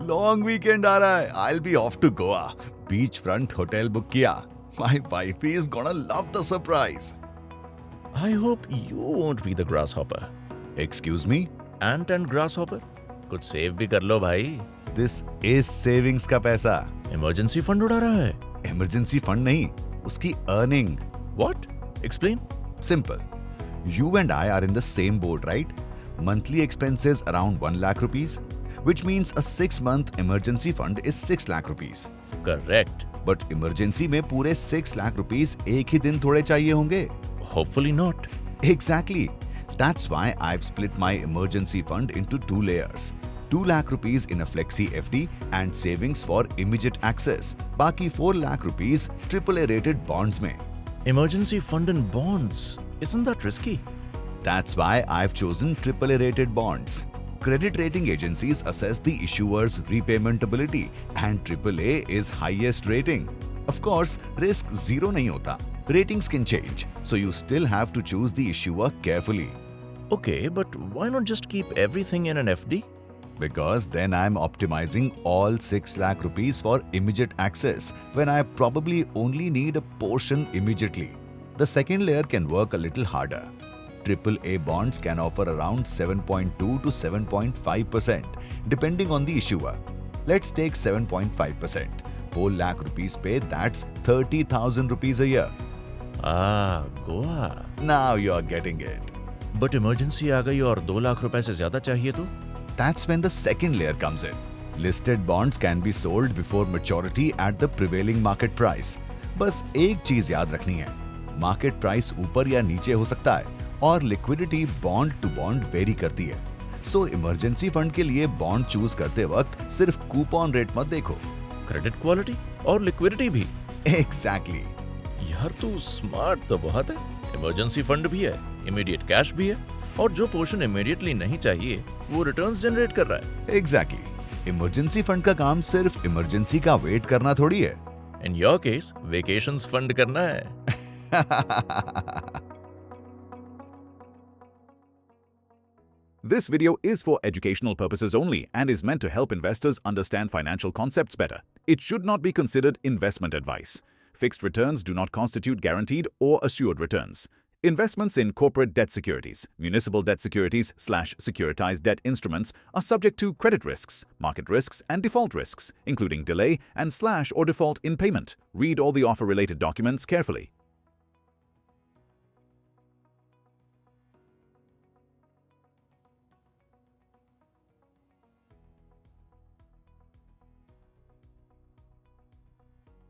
Long weekend आ रहा है. I'll be off to Goa. Beach front hotel book किया. My wifey is gonna love the surprise. I hope you won't be the grasshopper. Excuse me? Ant and grasshopper? कुछ save भी कर लो भाई. This is savings का पैसा. Emergency fund उड़ा रहा है. Emergency fund नहीं, उसकी earning. What? Explain. Simple. You and I are in the same boat, right? Monthly expenses around 1 lakh rupees, which means a 6-month emergency fund is 6 lakh rupees. Correct. But emergency में पूरे 6 lakh rupees एक ही दिन थोड़े चाहिए होंगे. Hopefully not. Exactly. That's why I've split my emergency fund into 2 layers. 2 lakh rupees in a flexi FD and savings for immediate access. बाकी 4 lakh rupees AAA rated bonds में. Emergency fund and bonds. Isn't that risky? That's why I've chosen AAA rated bonds. Credit rating agencies assess the issuer's repayment ability and AAA is highest rating. Of course, risk zero नहीं होता. Ratings can change, so you still have to choose the issuer carefully. Okay, but why not just keep everything in an FD? Because then I'm optimizing all 6 lakh rupees for immediate access when I probably only need a portion immediately. The second layer can work a little harder. AAA bonds can offer around 7.2 to 7.5% depending on the issuer. Let's take 7.5%. 4 lakh rupees pay, that's 30,000 rupees a year. Ah, Goa. Now you're getting it. But emergency आ गई और 2 लाख रुपए से ज्यादा चाहिए तो? That's when the second layer comes in. Listed bonds can be sold before maturity at the prevailing market price. बस एक चीज याद रखनी है, मार्केट प्राइस ऊपर या नीचे हो सकता है और liquidity bond to bond vary करती है. सो इमरजेंसी फंड के लिए बॉन्ड चूज करते वक्त सिर्फ कूपन रेट मत देखो. क्रेडिट क्वालिटी और लिक्विडिटी भी. एग्जैक्टली. यार तू स्मार्ट तो बहुत है. इमरजेंसी फंड भी है, इमीडिएट कैश भी है और जो पोर्शन इमीडिएटली नहीं चाहिए वो रिटर्न्स जनरेट कर रहा है. एग्जैक्टली. इमरजेंसी फंड का काम सिर्फ इमरजेंसी का वेट करना थोड़ी है. In your case vacations fund करना है. This video is for educational purposes only and is meant to help investors understand financial concepts better. It should not be considered investment advice. Fixed returns do not constitute guaranteed or assured returns. Investments in corporate debt securities, municipal debt securities/securitized debt instruments are subject to credit risks, market risks, and default risks, including delay and/or default in payment. Read all the offer-related documents carefully.